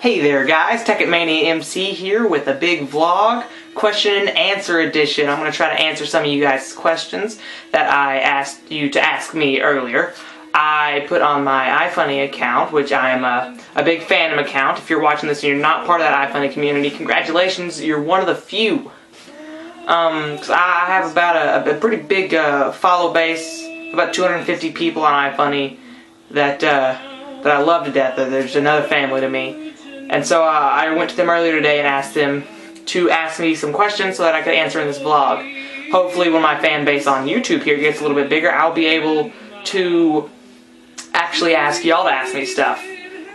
Hey there guys, Tekitmania MC here with a big vlog, question and answer edition. I'm going to try to answer some of you guys' questions that I asked you to ask me earlier. I put on my iFunny account, which I am a big fan of account. If you're watching this and you're not part of that iFunny community, congratulations, you're one of the few. 'Cause I have about a pretty big follow base, about 250 people on iFunny that I love to death. There's another family to me. And so I went to them earlier today and asked them to ask me some questions so that I could answer in this vlog. Hopefully when my fan base on YouTube here gets a little bit bigger, I'll be able to actually ask y'all to ask me stuff.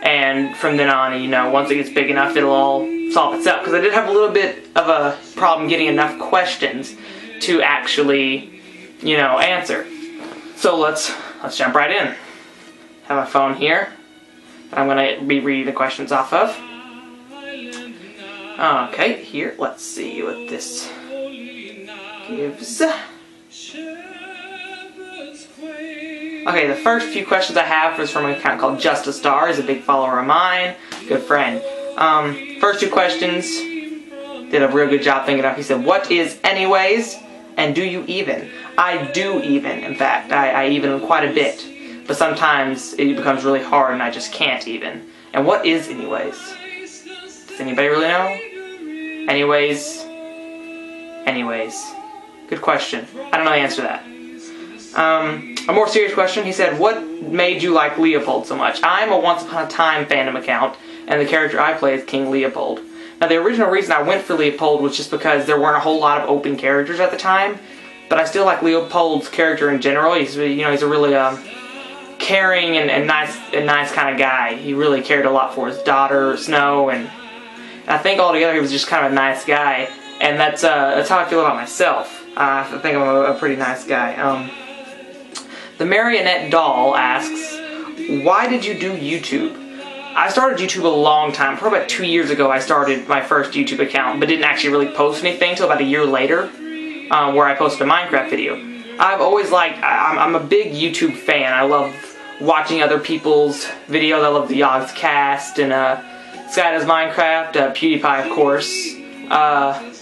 And from then on, you know, once it gets big enough, it'll all solve itself. Because I did have a little bit of a problem getting enough questions to actually, you know, answer. So let's jump right in. Have my phone here that I'm going to be reading the questions off of. Okay, here, let's see what this gives. Okay, the first few questions I have is from an account called Just a Star. He's a big follower of mine, good friend. First two questions, did a real good job thinking of. He said, what is anyways, and do you even? I do even, in fact. I even quite a bit. But sometimes it becomes really hard and I just can't even. And what is anyways? Does anybody really know? Anyways. Good question. I don't know the answer to that. A more serious question, he said, what made you like Leopold so much? I'm a Once Upon a Time fandom account, and the character I play is King Leopold. Now the original reason I went for Leopold was just because there weren't a whole lot of open characters at the time, but I still like Leopold's character in general. He's, you know, he's a really caring and nice kind of guy. He really cared a lot for his daughter, Snow, and I think altogether he was just kind of a nice guy, and that's how I feel about myself. I think I'm a pretty nice guy. The Marionette Doll asks, why did you do YouTube? I started YouTube a long time, probably about 2 years ago I started my first YouTube account, but didn't actually really post anything until about a year later, where I posted a Minecraft video. I've always liked, I'm a big YouTube fan. I love watching other people's videos. I love the Yogscast and Sky Does Minecraft, PewDiePie of course,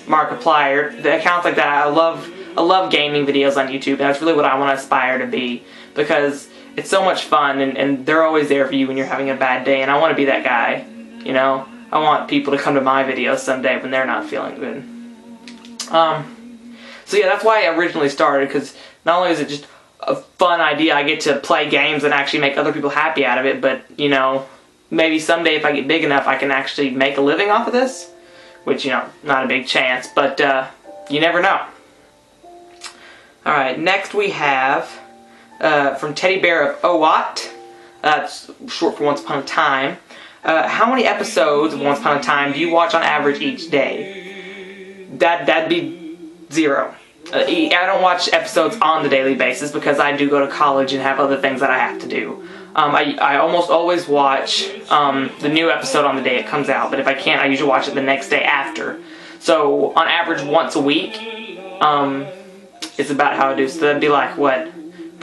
Markiplier, the accounts like that. I love gaming videos on YouTube, and that's really what I want to aspire to be, because it's so much fun, and they're always there for you when you're having a bad day, and I want to be that guy, you know? I want people to come to my videos someday when they're not feeling good. So yeah, that's why I originally started, because not only is it just a fun idea, I get to play games and actually make other people happy out of it, but, you know, maybe someday if I get big enough I can actually make a living off of this, which, you know, not a big chance, but you never know. Alright, next we have from Teddy Bear of Owat, that's short for Once Upon a Time. How many episodes of Once Upon a Time do you watch on average each day? That'd be 0. I don't watch episodes on the daily basis because I do go to college and have other things that I have to do. I almost always watch the new episode on the day it comes out, but if I can't, I usually watch it the next day after. So on average once a week, it's about how I do. So that'd be like, what,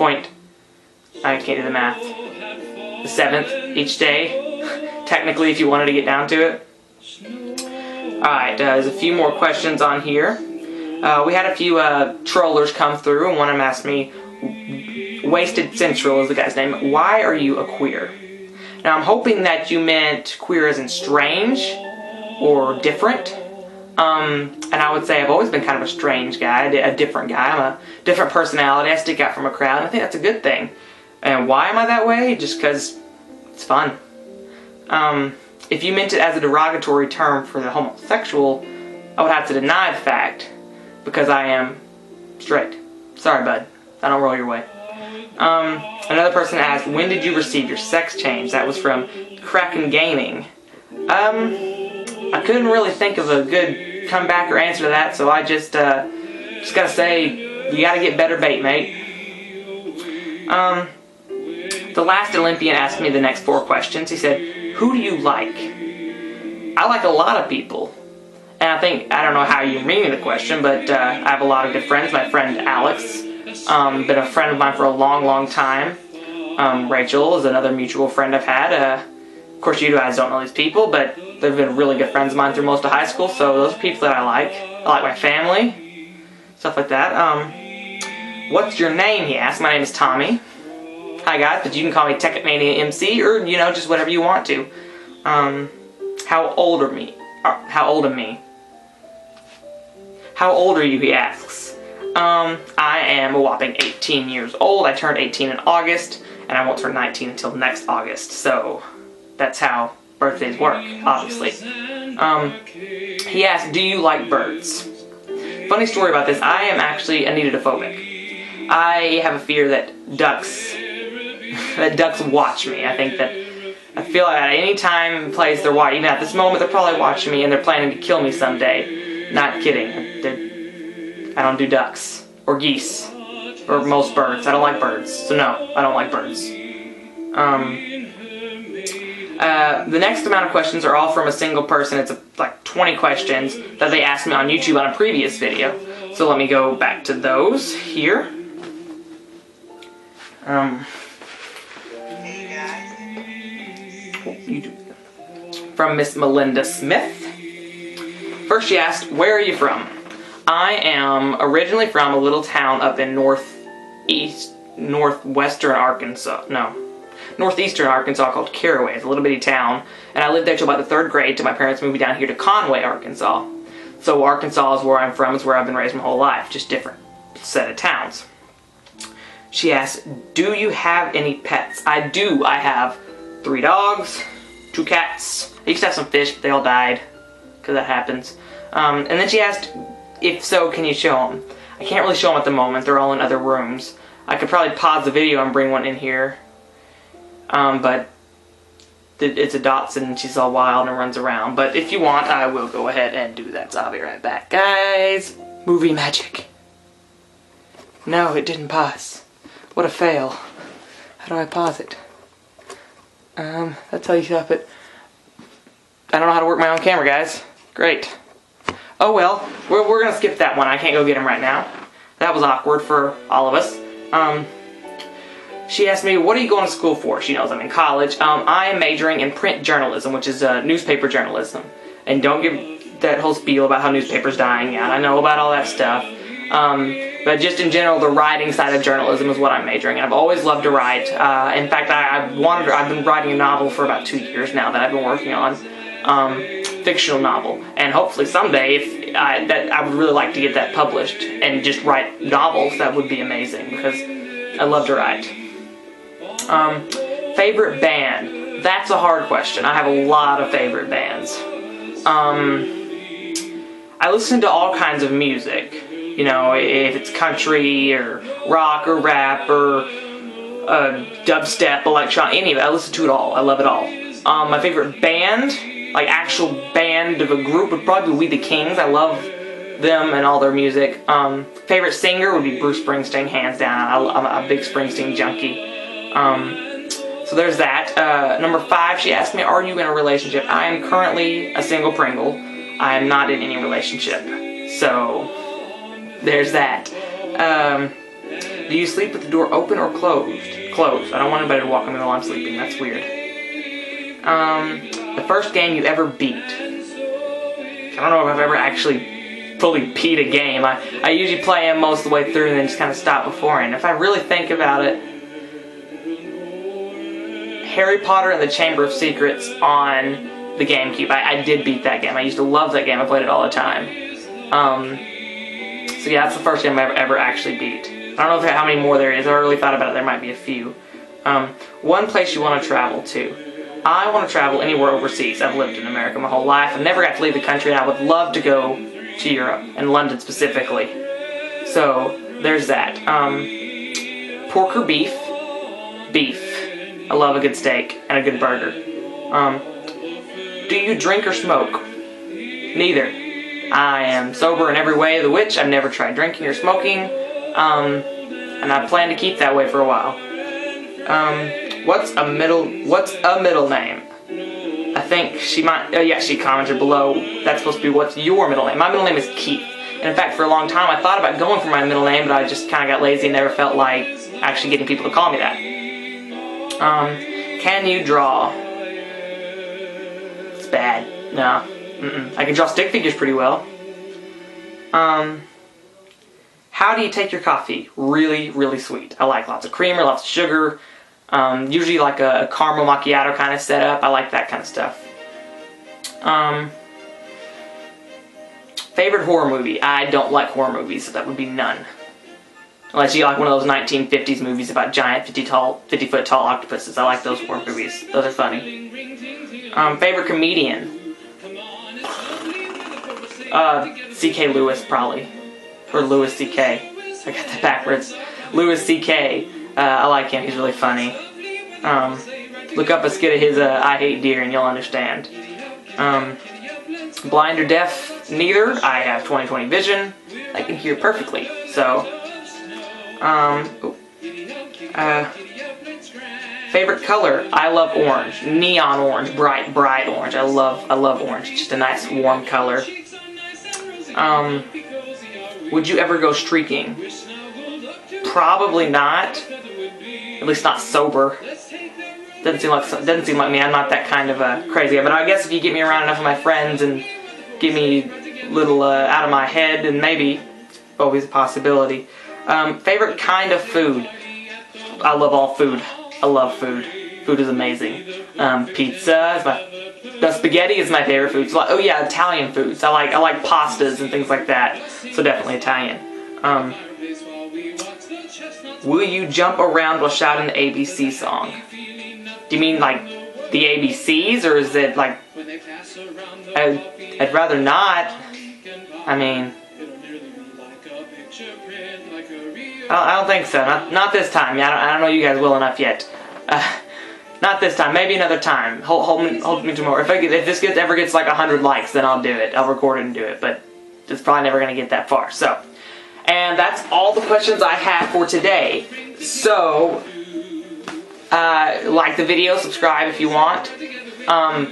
I can't do the math, the 7th each day, technically, if you wanted to get down to it. Alright, there's a few more questions on here. We had a few trollers come through, and one of them asked me, Wasted Central is the guy's name, why are you a queer? Now I'm hoping that you meant queer as in strange, or different. And I would say I've always been kind of a strange guy, a different guy. I'm a different personality. I stick out from a crowd, and I think that's a good thing. And why am I that way? Just because it's fun. If you meant it as a derogatory term for the homosexual, I would have to deny the fact, because I am straight. Sorry, bud. I don't roll your way. Another person asked, when did you receive your sex change? That was from Kraken Gaming. I couldn't really think of a good comeback or answer to that, so I just gotta say, you gotta get better bait, mate. The last Olympian asked me the next 4 questions. He said, who do you like? I like a lot of people. And I don't know how you mean the question, but I have a lot of good friends. My friend Alex, been a friend of mine for a long, long time. Rachel is another mutual friend I've had. course, you guys don't know these people, but they've been really good friends of mine through most of high school, so those are people that I like. I like my family, stuff like that. What's your name, he asked. My name is Tommy. Hi guys, but you can call me Techmania MC, or, you know, just whatever you want to. How old am me? How old am me? How old are you, he asks. I am a whopping 18 years old. I turned 18 in August, and I won't turn 19 until next August, so that's how birthdays work, obviously. He asked, do you like birds? Funny story about this, I am actually a nidophobic. I have a fear that ducks watch me. I feel like at any time and place they're watching, even at this moment they're probably watching me and they're planning to kill me someday. Not kidding. I don't do ducks or geese or most birds. I don't like birds. So no, I don't like birds. The next amount of questions are all from a single person. It's like 20 questions that they asked me on YouTube on a previous video. So let me go back to those here. From Miss Melinda Smith. First she asked, where are you from? I am originally from a little town up in northwestern Arkansas called Caraway. It's a little bitty town, and I lived there till about the 3rd grade till my parents moved down here to Conway, Arkansas. So Arkansas is where I'm from, it's where I've been raised my whole life, just different set of towns. She asked, do you have any pets? I do. I have 3 dogs, 2 cats. I used to have some fish, but they all died, because that happens. And then she asked, if so, can you show them? I can't really show them at the moment, they're all in other rooms. I could probably pause the video and bring one in here. But it's a Dachshund and she's all wild and runs around. But if you want, I will go ahead and do that. So I'll be right back. Guys, movie magic. No, it didn't pause. What a fail. How do I pause it? That's how you stop it. I don't know how to work my own camera, guys. Great. Oh well, we're gonna skip that one. I can't go get him right now. That was awkward for all of us. She asked me, what are you going to school for? She knows I'm in college. I am majoring in print journalism, which is newspaper journalism. And don't give that whole spiel about how newspapers dying out. I know about all that stuff. But just in general, the writing side of journalism is what I'm majoring in. I've always loved to write. In fact, I've been writing a novel for about 2 years now that I've been working on. Fictional novel. And hopefully someday, I would really like to get that published and just write novels. That would be amazing because I love to write. Favorite band? That's a hard question. I have a lot of favorite bands. I listen to all kinds of music. You know, if it's country or rock or rap or dubstep, electronic, any of it. I listen to it all. I love it all. My favorite band, like actual band of a group, would probably be We the Kings. I love them and all their music. Favorite singer would be Bruce Springsteen, hands down. I'm a big Springsteen junkie. So there's that. Number 5, she asked me, are you in a relationship? I am currently a single Pringle. I am not in any relationship. So, there's that. Do you sleep with the door open or closed? Closed. I don't want anybody to walk on me while I'm sleeping. That's weird. The first game you ever beat? I don't know if I've ever actually fully beat a game. I usually play them most of the way through and then just kind of stop beforehand. If I really think about it, Harry Potter and the Chamber of Secrets on the GameCube. I did beat that game. I used to love that game. I played it all the time. So yeah, that's the first game I've ever actually beat. I don't know how many more there is. I really thought about it. There might be a few. One place you want to travel to. I want to travel anywhere overseas. I've lived in America my whole life. I've never got to leave the country, and I would love to go to Europe, and London specifically. So, there's that. Pork or beef? Beef. I love a good steak and a good burger. Do you drink or smoke? Neither. I am sober in every way of the which. I've never tried drinking or smoking. And I plan to keep that way for a while. What's a middle name? I think she might, yeah, she commented below, that's supposed to be what's your middle name. My middle name is Keith. And in fact, for a long time, I thought about going for my middle name, but I just kind of got lazy and never felt like actually getting people to call me that. Can you draw? bad. No. I can draw stick figures pretty well. How do you take your coffee? Really, really sweet. I like lots of creamer, lots of sugar. Usually like a caramel macchiato kind of setup. I like that kind of stuff. Favorite horror movie? I don't like horror movies, so that would be none. Unless you like one of those 1950s movies about giant 50-foot tall octopuses. I like those horror movies. Those are funny. Favorite comedian? C.K. Lewis, probably. Or Louis C.K. I got that backwards. Louis C.K. I like him. He's really funny. Look up a skit of his I Hate Deer and you'll understand. Blind or deaf? Neither. I have 20/20 vision. I can hear perfectly. So, favorite color? I love orange. Neon orange. Bright orange. I love orange. It's just a nice warm color. Would you ever go streaking? Probably not. At least not sober. Doesn't seem like me. I'm not that kind of a crazy guy. But I guess if you get me around enough of my friends and get me a little out of my head, then maybe it's always a possibility. Favorite kind of food? I love all food. I love food. Food is amazing. Pizza is spaghetti is my favorite food. So, oh yeah, Italian foods. I like pastas and things like that. So definitely Italian. Will you jump around while shouting the ABC song? Do you mean like the ABCs, or is it like? I'd rather not. I mean, I don't think so. Not this time. I don't know you guys well enough yet. Not this time. Maybe another time. Hold me to more. If this ever gets like 100 likes, then I'll do it. I'll record it and do it. But it's probably never going to get that far. So, and that's all the questions I have for today. So, like the video, subscribe if you want.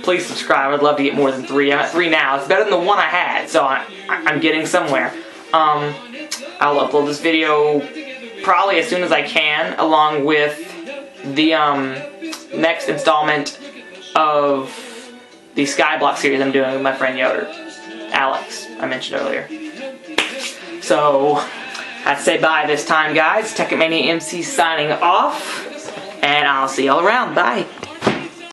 Please subscribe. I'd love to get more than 3. I'm at 3 now. It's better than the 1 I had, so I'm getting somewhere. I'll upload this video probably as soon as I can, along with the next installment of the Skyblock series I'm doing with my friend Yoder, Alex, I mentioned earlier. So, I'd say bye this time, guys. Tekkenmania MC signing off, and I'll see y'all around. Bye.